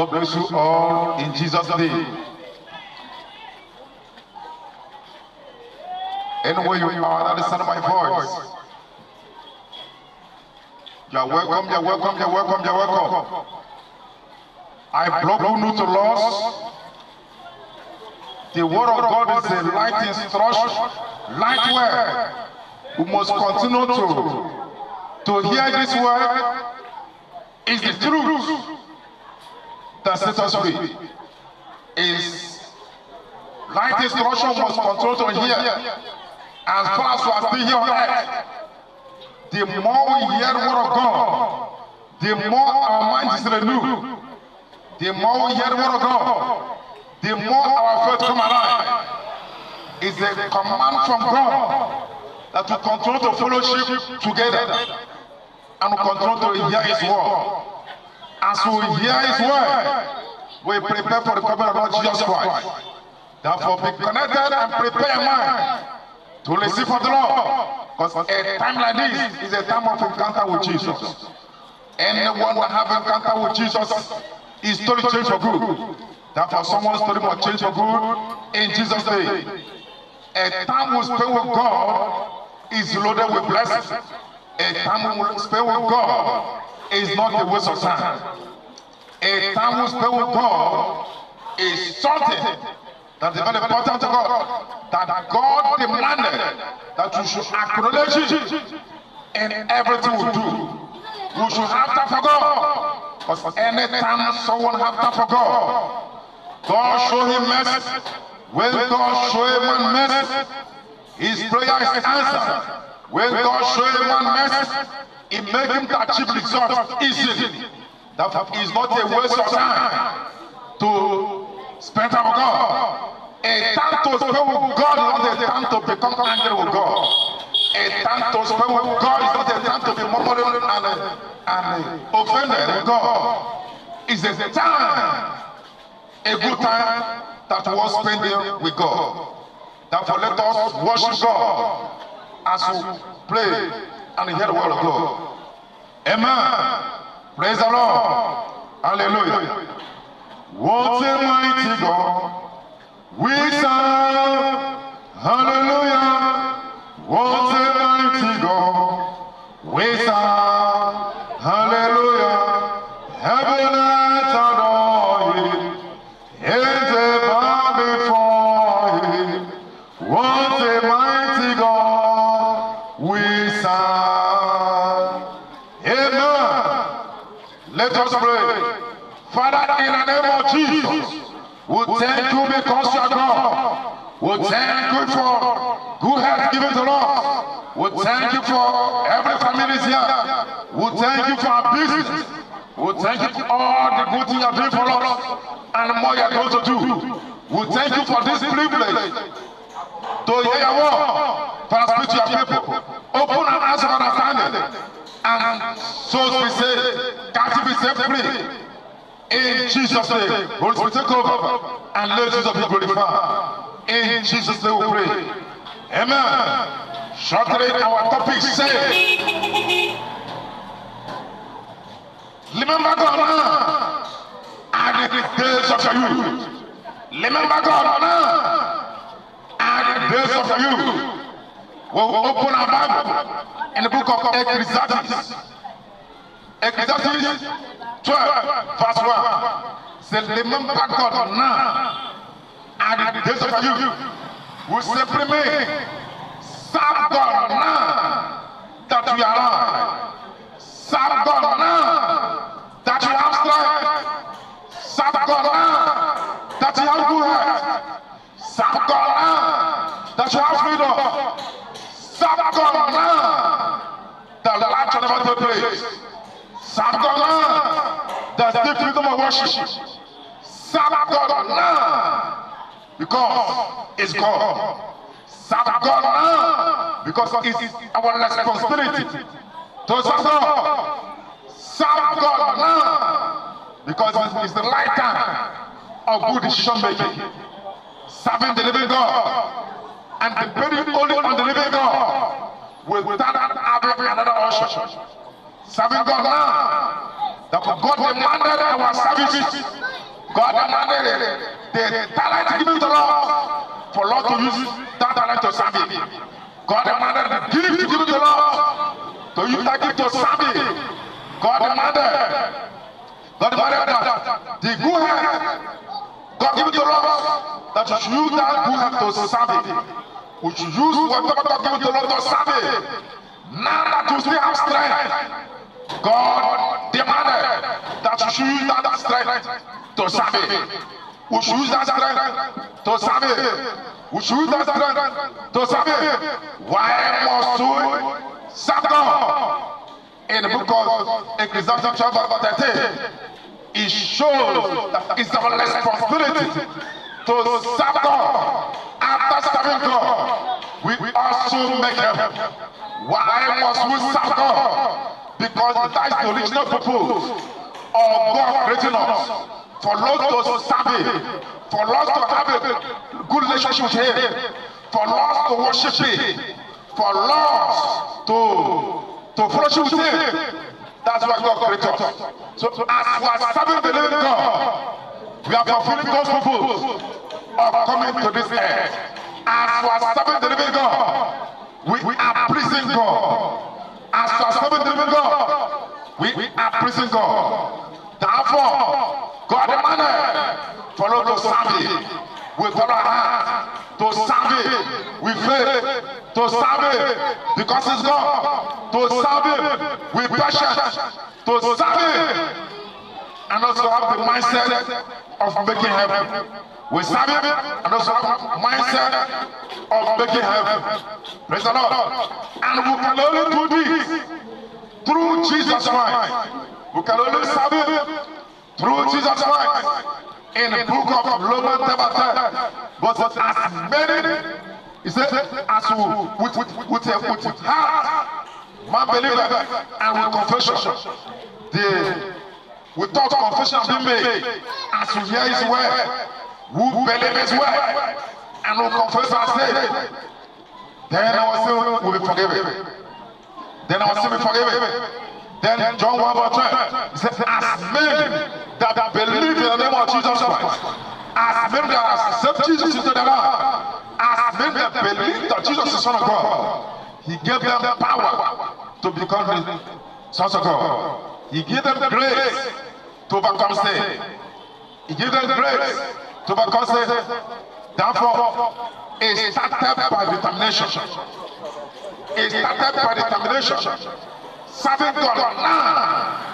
God bless you all in Jesus' name. Anywhere you are, that is the sound of my voice. You're welcome, you're welcome, you're welcome, you're welcome. I block you new to loss. The word of God is a light instruction, light word. We must continue to hear this word. Is the truth that sets us free. Is light instruction must continue to hear. As far as we are still here on earth, the more we hear the word of God, the more our mind is renewed. The more we hear the word of God, the more our faith come alive. It's a command from God that we continue to fellowship together and we continue to hear His word. As we hear His word, we prepare for the coming of Lord Jesus Christ. Therefore, be connected and prepare your mind to receive from the Lord. Because a time like this is a time of encounter with Jesus. Anyone that have encounter with Jesus, his story change for good. Therefore, someone's story must change for good in Jesus' name. A time we spend with God is loaded with blessings. A time we spend with God is not a waste of time. A time we spend with God is something that is very important to God. That God demanded that you should acknowledge it in everything we do. We should have time for God. Because anytime someone has time for God, God show him mercy. When God show a man mercy, his prayer is answered. When God show a man mercy, it makes him to achieve results easily. That is not a waste of time to spend time with God. A time to spend with God is not a time to become angry with God. A time to spend with God is not a time to be murmuring and offended with God. It's a time, a good time that we are spending with God. Therefore, let us worship God as we pray and hear the word of God. Amen. Praise the Lord. Hallelujah. What a mighty God we serve. Hallelujah. What a mighty God we serve. Hallelujah. Heaven and earth adore Him. Angels bow before Him. What a mighty God we serve. Amen. Let us pray. Father, in the name of Jesus, we thank you because you are God. We thank you for good health given to us. We thank you for every family here. We thank you for our business. We thank you for all the good things you are doing for us and more you are going to do. We thank you for this privilege to hear your word, to speak to your people. Open our eyes of understanding and souls be saved, captives be set free. In Jesus' name, Holy Spirit take over and let Jesus be glorified. In Jesus' name we pray. Amen. Shortly our topic says, remember God now are the days of your youth. Remember God now are the days of your youth. We'll open our Bible in the book of Ecclesiastes. Ecclesiastes 12, verse 1. Say, remember God now and the days of your youth. We simply mean, serve God now that we are alive. Serve God now that you have strength. Serve God now that you have good health. Serve God now that you have freedom. Serve God now that life shall never take place. Serve God now that the freedom of worship. Serve God now because it's God. Serve God now because it's our responsibility to serve God. Serve God now because it's the right time of good decision making. Serving the living God and depending only on the living God without having another option. Serving God now, that God demanded our services God demanded the talent given to Lord for Lord to use that talent to serve Him. God demanded the gift given to Lord to use that gift to serve Him. God demanded that the good hand God given to Lord that you should use that good hand to serve Him. We should use whatever God given to Lord to serve Him. Now that you still have strength, God demanded that you should use that strength to serve Him. We should use that strength to serve Him. We should use that strength to serve Him. Why must we serve God? In the book of Ecclesiastes chapter 13, it shows that it's our responsibility to serve God. After serving God, we also make help. Why must we serve God? Because that is the original purpose of God creating us. For us to serve Him, for us to have a good relationship with Him, for us to worship Him, for us to fellowship with Him. That's why God created us. So as we are serving the living God, we are fulfilling God's purpose of coming to this earth. As we are serving the living God, we are pleasing God. As we are serving the living God, we are pleasing God. Therefore, God demanded for us to serve Him with all our heart, to serve Him with faith, to serve Him because He's God, to serve Him with passion, to serve Him, and also have the mindset of making heaven. We serve Him and also have the mindset of making heaven. Praise the Lord. And we can only do this through Jesus Christ. We can only serve Him through Jesus Christ. In the book of Romans chapter 10, but as many, he said, as with heart, man believer, and with confession, without confession being made, as you hear His word, who believe His word, and who confess and say, then our sin will be forgiven. Then our sin will be forgiven. Then John 1:12, he said, as many that believe in the name of Jesus Christ, as many that accept Jesus into their life, as many that believe that Jesus is the Son of God, He gave them power to become the sons of God. He gave them the grace to overcome sin. He gave them the grace to overcome sin. Therefore, it started by determination. It started by determination. Serving God now.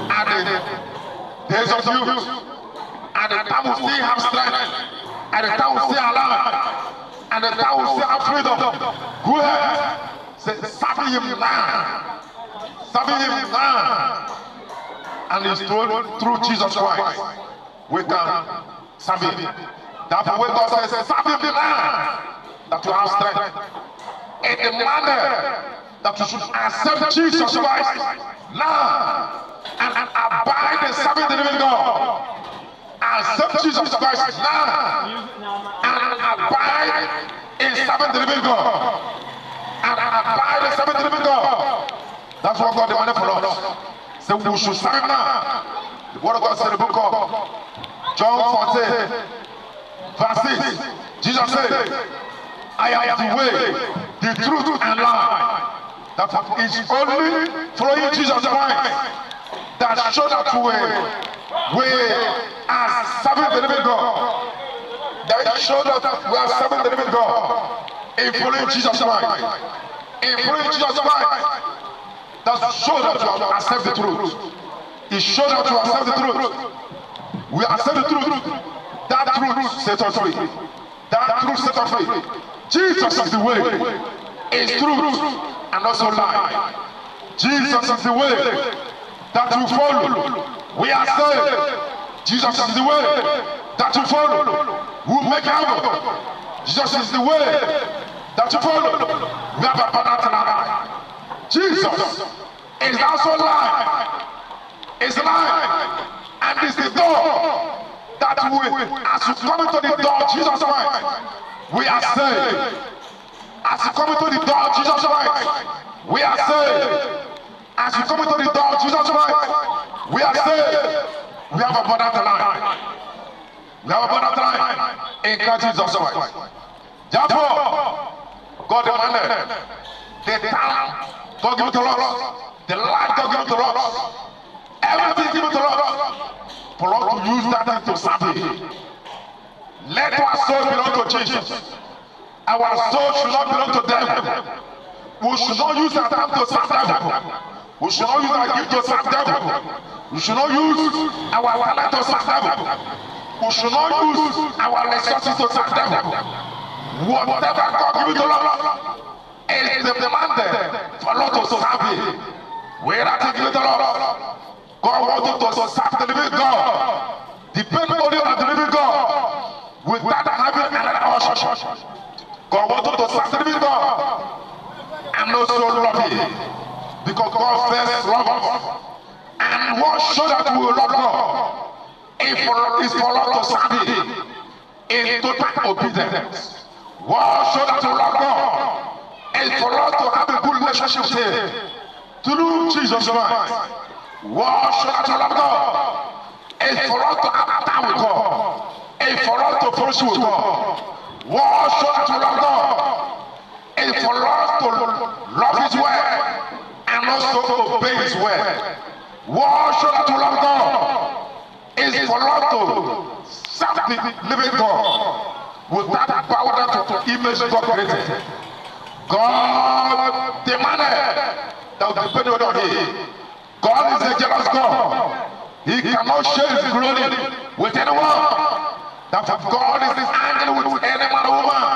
At the days of youth, at the time we still have strength, at the time we still alive, at the time we still have freedom. Go ahead. Say, serving Him now. Serving Him now. And it's through Jesus Christ we can serve Him. Therefore, when God says, serve Him now, that you have strength. It demanded that you should accept Jesus Christ now and abide in serving the living God. Accept Jesus Christ now and abide in serving the living God. And abide in serving the living God. That's what God demanded for us. So we should serve Him now. The Word of God said in the book of John 14, verse 6, Jesus said, I am the way, the truth, and life. That is only following Jesus Christ that shows that we are serving the living God. That shows that we are serving the living God in following Jesus Christ. In following Jesus Christ, that shows that you accept the truth. It shows that you accept the truth. We accept the truth. That truth sets us free. That truth sets us free. Jesus is the way, is truth, and also life. Jesus is the way that you follow. We are saved. Jesus is the way that you follow. We make heaven. Jesus is the way that you follow. We have abundant life. Jesus is also life. Is life, and is the door that we, as you come into the door, Jesus Christ, we are saved. As you come into the door, Jesus Christ, we are saved. As you come into the door, Jesus Christ, we are saved. We have a border line. We have a border line in Christ Jesus Christ. Therefore, God demanded the time God give to us, the life God give to us, everything given to us, for us to use that to serve Him. Let our soul belong to Jesus. Our soul should not belong to them. We should not use our time to serve them. We should not use our gift to serve them. We should not use our talent to serve them. We should not use our resources to serve them. Whatever God gives to us is demanded for us to serve Him. Where I give it to us, God wants us to serve the living God. Depend only on the living God without having another option. God wants us to serve the living God. I'm not so lucky because God first loved us. And what show that we will love God is for us to serve Him in total obedience. What show that we love God is for us to have a good relationship with Him through Jesus Christ. What show that we love God is for us to have time with God, is for us to fellowship with God. What show that we love God is for us to love His word and also obey His word. What show that we love God is for us to serve the living God without bow down to image God created. God demanded that we depend on Him. God is a jealous God. He cannot share His glory with anyone. Therefore, God is angry with any man or woman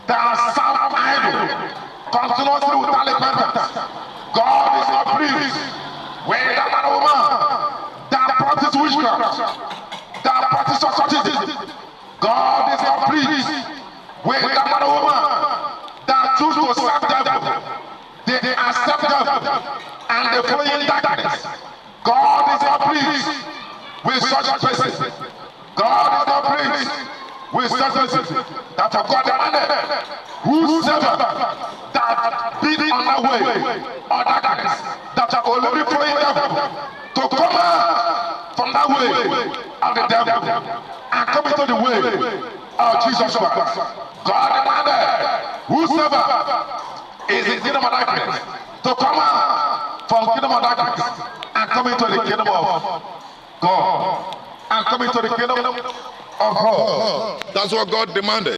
that serve idol continuously without repentance. God is not pleased when that man or woman that practice witchcraft, that practice occultism. God is not pleased when that man or woman that choose to serve devil, they accept devil and they follow in darkness. God is not pleased with such a person. God is not pleased with such a person. That's what God demanded. Whosoever that be on the way or darkness, that are already following devil, to come out from that way of the devil and come into the way of Jesus Christ. God demanded whosoever is in the kingdom of darkness to come out from the kingdom of darkness and come into the kingdom of God. And come into the kingdom of God. That's what God demanded.